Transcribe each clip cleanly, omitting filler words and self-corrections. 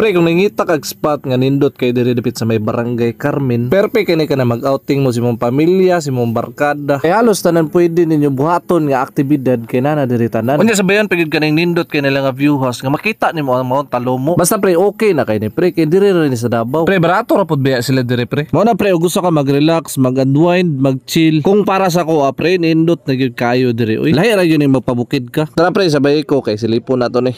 Pre, kung nangita kag spot nga nindot kay diri dapit sa may barangay Carmen, perfect kini ka na mag-outing mo si mong pamilya, si mong barkada. Kay halos tanan pwede ninyo buhaton nga aktibidad kay nana diri tanan. Unya sabayan pagid kaning nindot kay nila nga view house nga makita nimo ang mga talomo. Basta pre okay na kay ni pre kay diri rin sa Davao. Pre barato ra pud biya sila diri pre. Mao na pre gusto ka mag-relax, mag-unwind, mag-chill. Kung para sa ko pre nindot na gyud kayo diri. Uy, lahi ra gyud ni magpabukid ka. Tara pre sabay ko kay silipon nato ni.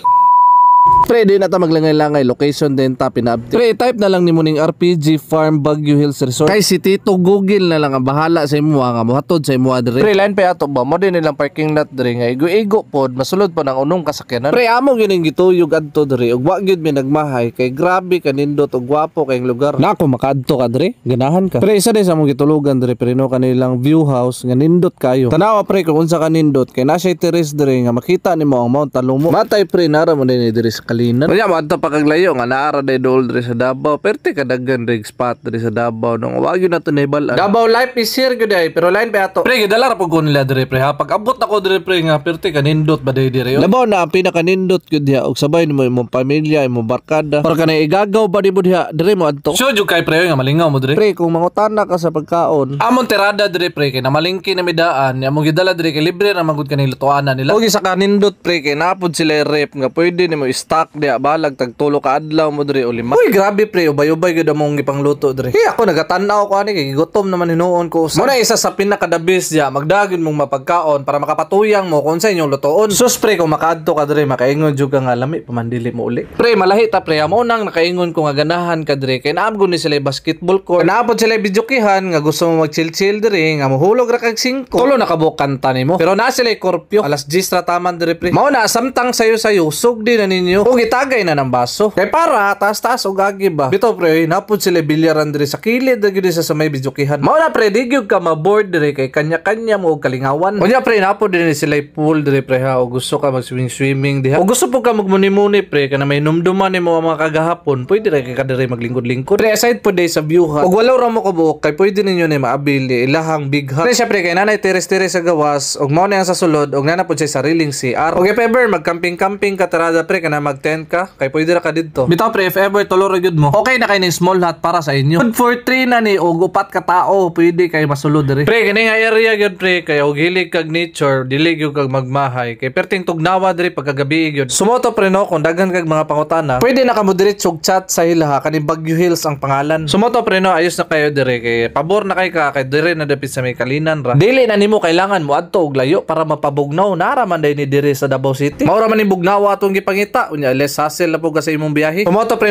Pre, di na ta maglangay-langay. Location din ta pina-update. Pre, type na lang ni mo ning RPG Farm Baguio Hills Resort. Kay si Tito Google na lang ang bahala sa imo nga mohatod sa imo adre. Pre, line pa ato ba? Mo din nilang parking lot diri nga igo-igo pod masulod pa ng unong kasakyanan. Pre, amo gyud ning gituyog adto diri ug wa gyud mi nagmahay kay grabe ka nindot ug gwapo kayong lugar. Nako makaadto ka diri, ganahan ka. Pre, isa din sa mong gitulugan diri pero kanilang view house nga nindot kayo. Tanawa pre kung unsa ka nindot kay na siya terrace diri nga makita nimo ang Mount Talumo. Matay pre nara mo din diri sa Kalinan. Kanya maadto pa kag layo nga naara day dol diri sa Davao. Perte ka daghan rig spot diri sa Davao nung wag yun nato nahibalan. Davao life is here gud ay pero line pa ato. Pre gidala ra pud ko nila diri pre ha. Pag abot ako diri pre nga perte ka nindot ba day diri. Labaw na ang pinaka nindot gud diha ug sabay nimo imong pamilya, imong barkada. Para kanay igagaw ba di mo diha diri mo adto. Sure jud kay pre nga malingaw mo diri. Pre kung mangutana ka sa pagkaon. Amon tirada diri pre kay namalingki na midaan, among gidala diri kay libre ra magud kanay lutuanan nila. Og isa ka nindot pre kay napud sila rep nga pwede nimo stock diha balag tagtulo ka adlaw mo diri o lima. Uy grabe pre ubay-ubay gud among gipangluto diri. Kaya ako nagatanaw ko ani kay gutom naman hinuon ko. Mo na isa sa pinakadabis diha magdagin mong mapagkaon para makapatuyang mo kung sa inyong lutoon. Sus pre kung makaadto ka diri makaingon jud ka nga lami pamandili mo uli. Pre malahi ta pre amo nang nakaingon ko nga ganahan ka diri kay naabgon ni sila basketball court. Naabot sila bidyukihan nga gusto mo mag-chill-chill diri nga mohulog ra kag 5. Tulo nakabuk kanta nimo. Pero na sila korpyo alas 10 ra taman diri pre. Mao na samtang sayo-sayo sugdi na ninyo. Ug itagay na ng baso. Kay para taas-taas og agi ba. Bitaw pre napud sila bilyaran diri sa kilid diri sa may bidyukihan. Mao na pre di gyud ka ma-board diri kay kanya-kanya mo og kalingawan. Unya pre napud diri sila pool diri pre ha og gusto ka mag-swimming diha. Og gusto po ka magmuni-muni pre kana may numduman nimo mga kagahapon pwede ra kay ka diri maglingkod-lingkod. Pre aside po day sa view ha. Og walaw ra mo kabuok kay pwede ninyo ni maabili ilahang big hut. Pre syempre kay nanay teres-teres sa gawas og mao na sa sulod og nana pud siya sariling CR. Og if ever mag-camping-camping ka tarada pre kana mag-tent ka kay pwede ra ka didto. Bitaw pre if ever tulor gyud mo. Okay na kay ni small hut para sa inyo. Good for 3 na ni og upat ka tao pwede kay masulod diri. Pre kini nga area gyud pre kay og hilig kag nature dili gyud kag magmahay kay perting tugnawa diri pagkagabi gyud. Sumoto pre no kung daghan kag mga pangutana pwede na kamo diretso og chat sa ila kani Baguio Hills ang pangalan. Sumoto pre no ayos na kayo diri kay pabor na kay ka kay diri na dapit sa may Kalinan ra. Dili na nimo kailangan mo adto og layo para mapabugnaw nara man day ni diri sa Davao City. Mao ra man ni bugnawa atong gipangita unya less hassle na po sa imong biyahe. Sumoto pre